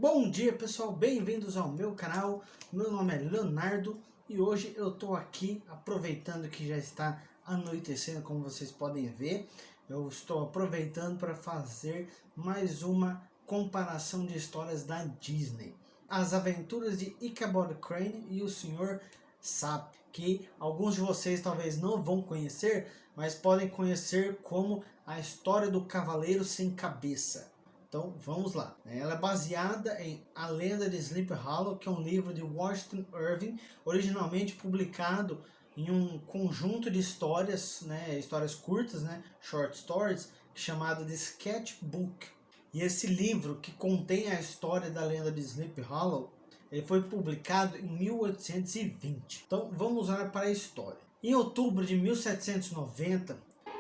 Bom dia pessoal, bem-vindos ao meu canal. Meu nome é Leonardo e hoje eu estou aqui aproveitando que já está anoitecendo, como vocês podem ver. Eu estou aproveitando para fazer mais uma comparação de histórias da Disney. As Aventuras de Ichabod Crane e o Sr. Sap, que alguns de vocês talvez não vão conhecer, mas podem conhecer como a história do Cavaleiro Sem Cabeça. Então vamos lá. Ela é baseada em A Lenda de Sleepy Hollow, que é um livro de Washington Irving, originalmente publicado em um conjunto de histórias, histórias curtas, short stories, chamado de Sketchbook. E esse livro, que contém a história da lenda de Sleepy Hollow, ele foi publicado em 1820. Então vamos lá para a história. Em outubro de 1790,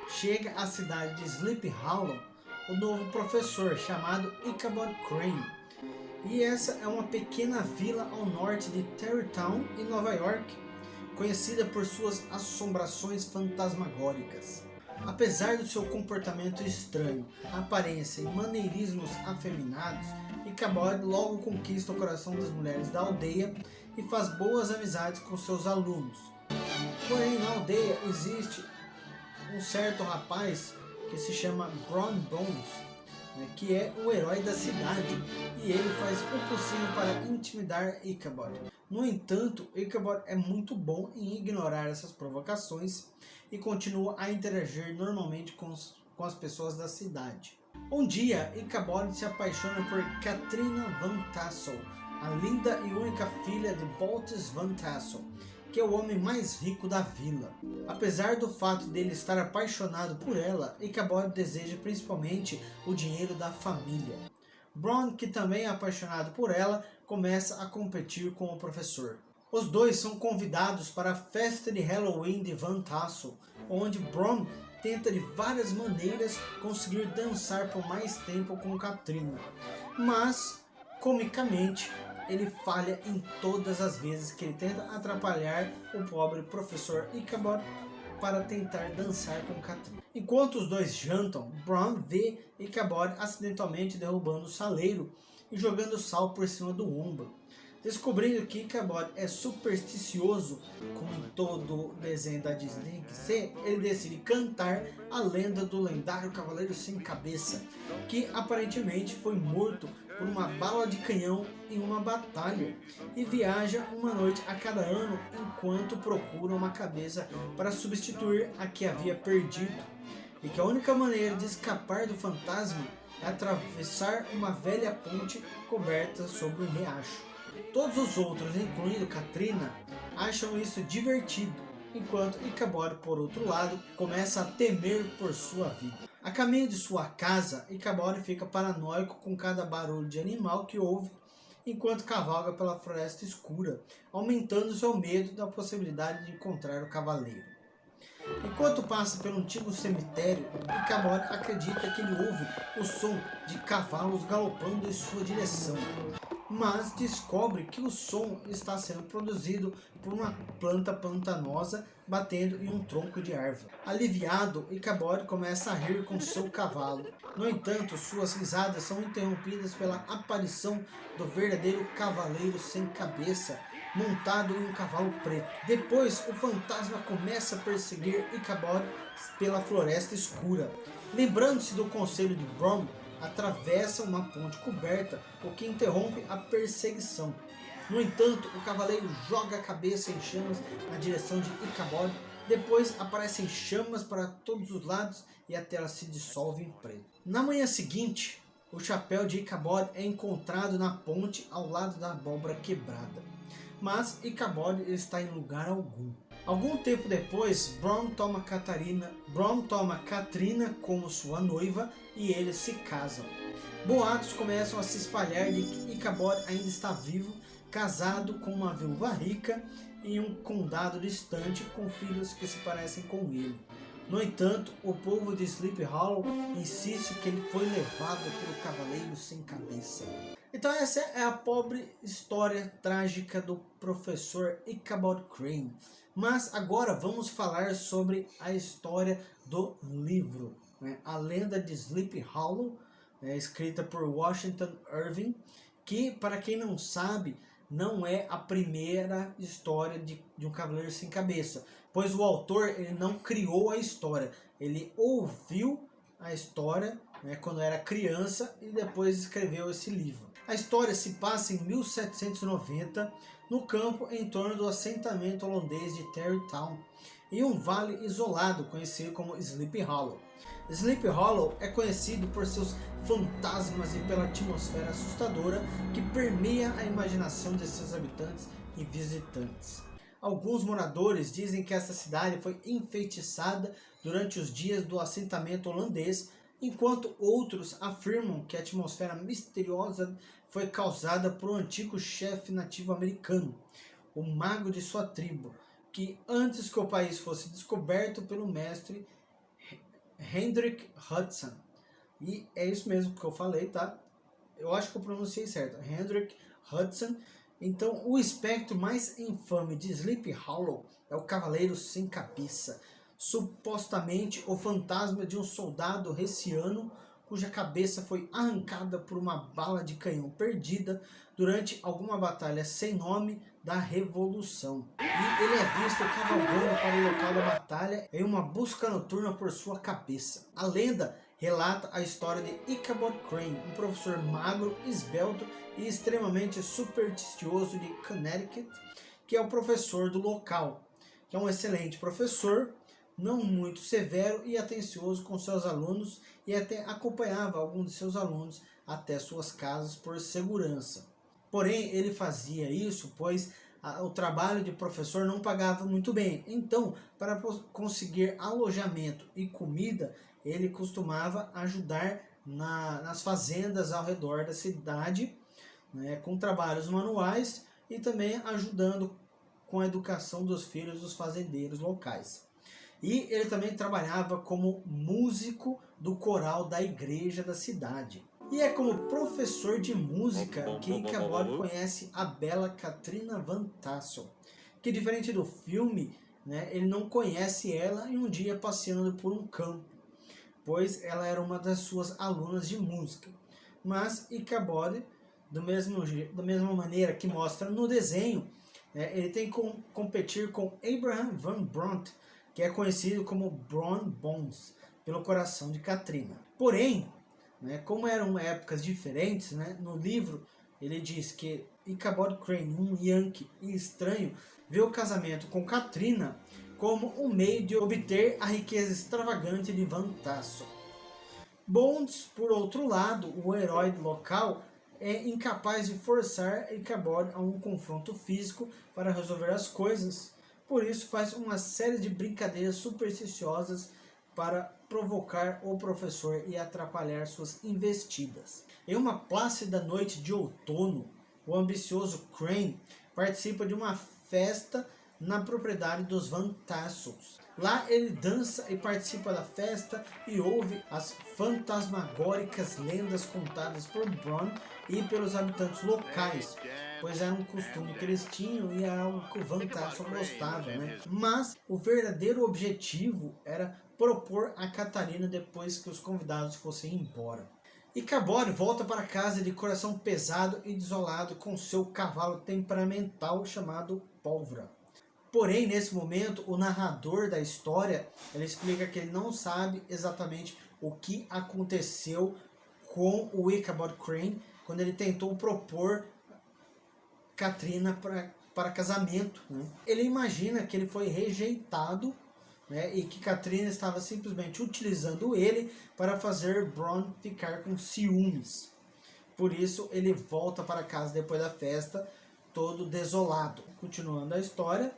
chega à cidade de Sleepy Hollow o novo professor chamado Ichabod Crane. E essa é uma pequena vila ao norte de Tarrytown, em Nova York, conhecida por suas assombrações fantasmagóricas. Apesar do seu comportamento estranho, aparência e maneirismos afeminados, Ichabod logo conquista o coração das mulheres da aldeia e faz boas amizades com seus alunos. Porém, na aldeia existe um certo rapaz que se chama Bron Bones, que é o herói da cidade, e ele faz o possível para intimidar Ichabod. No entanto, Ichabod é muito bom em ignorar essas provocações e continua a interagir normalmente com as pessoas da cidade. Um dia, Ichabod se apaixona por Katrina Van Tassel, a linda e única filha de Baltus Van Tassel, que é o homem mais rico da vila. Apesar do fato dele estar apaixonado por ela, Ichabod deseja principalmente o dinheiro da família. Bron, que também é apaixonado por ela, começa a competir com o professor. Os dois são convidados para a festa de Halloween de Van Tassel, onde Bron tenta de várias maneiras conseguir dançar por mais tempo com Katrina, mas, comicamente, ele falha em todas as vezes que ele tenta atrapalhar o pobre professor Ichabod para tentar dançar com Katrina. Enquanto os dois jantam, Bron vê Ichabod acidentalmente derrubando o saleiro e jogando sal por cima do ombro. Descobrindo que Ichabod é supersticioso, como em todo desenho da Disney tem que ser, ele decide cantar a lenda do lendário Cavaleiro Sem Cabeça, que aparentemente foi morto por uma bala de canhão em uma batalha, e viaja uma noite a cada ano enquanto procura uma cabeça para substituir a que havia perdido, e que a única maneira de escapar do fantasma é atravessar uma velha ponte coberta sobre um riacho. Todos os outros, incluindo Katrina, acham isso divertido, enquanto Ichabod, por outro lado, começa a temer por sua vida. A caminho de sua casa, Ichabod fica paranoico com cada barulho de animal que ouve enquanto cavalga pela floresta escura, aumentando seu medo da possibilidade de encontrar o cavaleiro. Enquanto passa pelo antigo cemitério, Ichabod acredita que ele ouve o som de cavalos galopando em sua direção, mas descobre que o som está sendo produzido por uma planta pantanosa batendo em um tronco de árvore. Aliviado, Ichabod começa a rir com seu cavalo. No entanto, suas risadas são interrompidas pela aparição do verdadeiro Cavaleiro Sem Cabeça, montado em um cavalo preto. Depois, o fantasma começa a perseguir Ichabod pela floresta escura. Lembrando-se do conselho de Bron, atravessa uma ponte coberta, o que interrompe a perseguição. No entanto, o cavaleiro joga a cabeça em chamas na direção de Ichabod. Depois aparecem chamas para todos os lados e a tela se dissolve em preto. Na manhã seguinte, o chapéu de Ichabod é encontrado na ponte ao lado da abóbora quebrada, mas Ichabod está em lugar algum. Algum tempo depois, Bron toma Katrina como sua noiva e eles se casam. Boatos começam a se espalhar de que Ichabod ainda está vivo, casado com uma viúva rica em um condado distante com filhos que se parecem com ele. No entanto, o povo de Sleepy Hollow insiste que ele foi levado pelo Cavaleiro Sem Cabeça. Então essa é a pobre história trágica do professor Ichabod Crane. Mas agora vamos falar sobre a história do livro, A Lenda de Sleepy Hollow, escrita por Washington Irving, que, para quem não sabe, não é a primeira história de um Cavaleiro Sem Cabeça, pois o autor ele não criou a história, ele ouviu a história, né, quando era criança e depois escreveu esse livro. A história se passa em 1790, no campo em torno do assentamento holandês de Tarrytown, em um vale isolado conhecido como Sleepy Hollow. Sleepy Hollow é conhecido por seus fantasmas e pela atmosfera assustadora que permeia a imaginação de seus habitantes e visitantes. Alguns moradores dizem que essa cidade foi enfeitiçada durante os dias do assentamento holandês, enquanto outros afirmam que a atmosfera misteriosa foi causada por um antigo chefe nativo americano, o mago de sua tribo, que antes que o país fosse descoberto pelo mestre Hendrik Hudson. E é isso mesmo que eu falei, tá? Eu acho que eu pronunciei certo, Hendrik Hudson. Então, o espectro mais infame de Sleepy Hollow é o Cavaleiro Sem Cabeça, supostamente o fantasma de um soldado hessiano cuja cabeça foi arrancada por uma bala de canhão perdida durante alguma batalha sem nome da Revolução. E ele é visto cavalgando para o local da batalha em uma busca noturna por sua cabeça. A lenda relata a história de Ichabod Crane, um professor magro, esbelto e extremamente supersticioso de Connecticut, que é o professor do local, que é um excelente professor, não muito severo e atencioso com seus alunos, e até acompanhava alguns de seus alunos até suas casas por segurança. Porém, ele fazia isso pois o trabalho de professor não pagava muito bem. Então, para conseguir alojamento e comida, ele costumava ajudar nas fazendas ao redor da cidade, né, com trabalhos manuais e também ajudando com a educação dos filhos dos fazendeiros locais. E ele também trabalhava como músico do coral da igreja da cidade. E é como professor de música que Ichabod conhece a bela Katrina Van Tassel, que diferente do filme, né, ele não conhece ela em um dia passeando por um campo, pois ela era uma das suas alunas de música. Mas Ichabod, da mesma maneira que mostra no desenho, né, ele tem que competir com Abraham Van Brunt, que é conhecido como Bron Bones, pelo coração de Katrina. Porém, né, como eram épocas diferentes, né, no livro ele diz que Ichabod Crane, um Yankee e estranho, vê o casamento com Katrina como um meio de obter a riqueza extravagante de Van Tassel. Bones, por outro lado, o herói local, é incapaz de forçar Ichabod a um confronto físico para resolver as coisas. Por isso faz uma série de brincadeiras supersticiosas para provocar o professor e atrapalhar suas investidas. Em uma plácida noite de outono, o ambicioso Crane participa de uma festa na propriedade dos Van Tassels. Lá ele dança e participa da festa e ouve as fantasmagóricas lendas contadas por Bron e pelos habitantes locais, pois era um costume que eles tinham e era algo que o Van Tassel gostava, né? Mas o verdadeiro objetivo era propor a Catarina depois que os convidados fossem embora. Ichabod volta para casa de coração pesado e desolado com seu cavalo temperamental chamado Pólvora. Porém, nesse momento, o narrador da história ele explica que ele não sabe exatamente o que aconteceu com o Ichabod Crane quando ele tentou propor Katrina para casamento, né? Ele imagina que ele foi rejeitado, né, e que Katrina estava simplesmente utilizando ele para fazer Bron ficar com ciúmes. Por isso ele volta para casa depois da festa todo desolado. Continuando a história,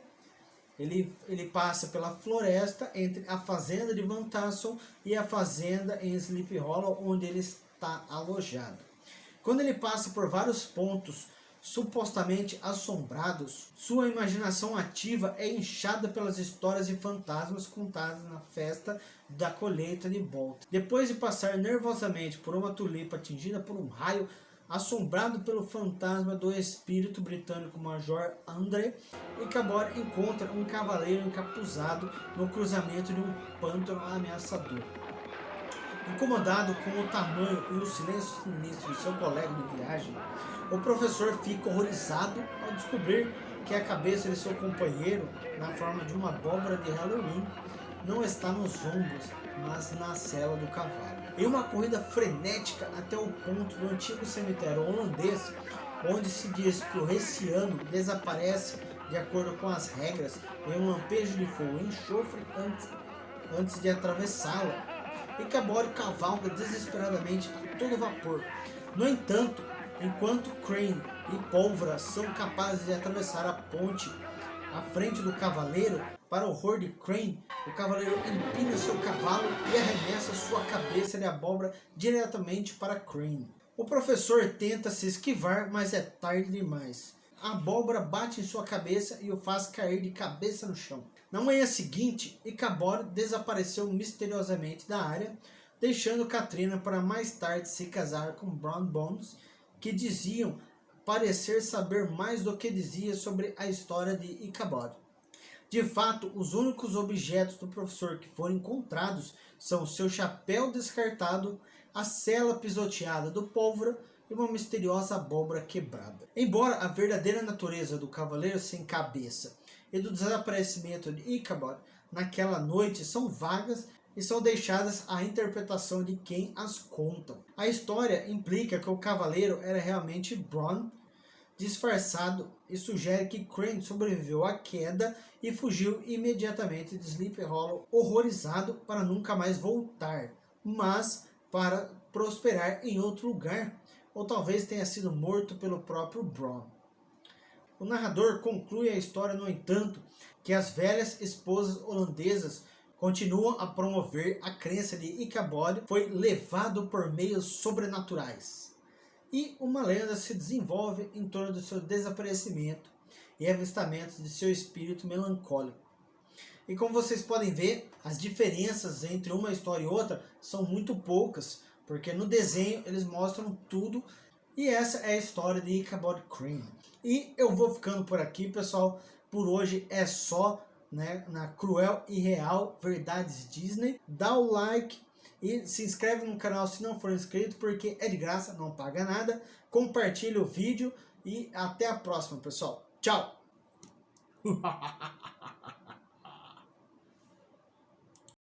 ele passa pela floresta entre a fazenda de Van Tassel e a fazenda em Sleepy Hollow, onde ele está alojado. Quando ele passa por vários pontos supostamente assombrados, sua imaginação ativa é inchada pelas histórias de fantasmas contadas na festa da colheita de Bolt. Depois de passar nervosamente por uma tulipa atingida por um raio, assombrado pelo fantasma do espírito britânico Major André, Ichabod encontra um cavaleiro encapuzado no cruzamento de um pântano ameaçador. Incomodado com o tamanho e o silêncio sinistro de seu colega de viagem, o professor fica horrorizado ao descobrir que a cabeça de seu companheiro, na forma de uma abóbora de Halloween, não está nos ombros, mas na sela do cavalo. Em uma corrida frenética até o ponto do antigo cemitério holandês, onde se diz que o Hessiano desaparece de acordo com as regras em um lampejo de fogo e enxofre antes de atravessá-la, Ichabod cavalga desesperadamente a todo vapor. No entanto, enquanto Crane e Pólvora são capazes de atravessar a ponte à frente do cavaleiro, para o horror de Crane, o cavaleiro empina seu cavalo e arremessa sua cabeça de abóbora diretamente para Crane. O professor tenta se esquivar, mas é tarde demais. A abóbora bate em sua cabeça e o faz cair de cabeça no chão. Na manhã seguinte, Ichabod desapareceu misteriosamente da área, deixando Katrina para mais tarde se casar com Brown Bones, que diziam parecer saber mais do que dizia sobre a história de Ichabod. De fato, os únicos objetos do professor que foram encontrados são seu chapéu descartado, a cela pisoteada do Pólvora e uma misteriosa abóbora quebrada. Embora a verdadeira natureza do Cavaleiro Sem Cabeça e do desaparecimento de Ichabod naquela noite são vagas e são deixadas à interpretação de quem as contam. A história implica que o Cavaleiro era realmente Bronn, disfarçado, e sugere que Crane sobreviveu à queda e fugiu imediatamente de Sleepy Hollow, horrorizado, para nunca mais voltar, mas para prosperar em outro lugar, ou talvez tenha sido morto pelo próprio Bronn. O narrador conclui a história, no entanto, que as velhas esposas holandesas continuam a promover a crença de Ichabod foi levado por meios sobrenaturais. E uma lenda se desenvolve em torno do seu desaparecimento e avistamentos de seu espírito melancólico. E como vocês podem ver, as diferenças entre uma história e outra são muito poucas, porque no desenho eles mostram tudo, e essa é a história de Ichabod Crane. E eu vou ficando por aqui, pessoal. Por hoje é só, né, na Cruel e Real Verdades Disney. Dá o like e se inscreve no canal se não for inscrito, porque é de graça, não paga nada. Compartilha o vídeo e até a próxima, pessoal. Tchau!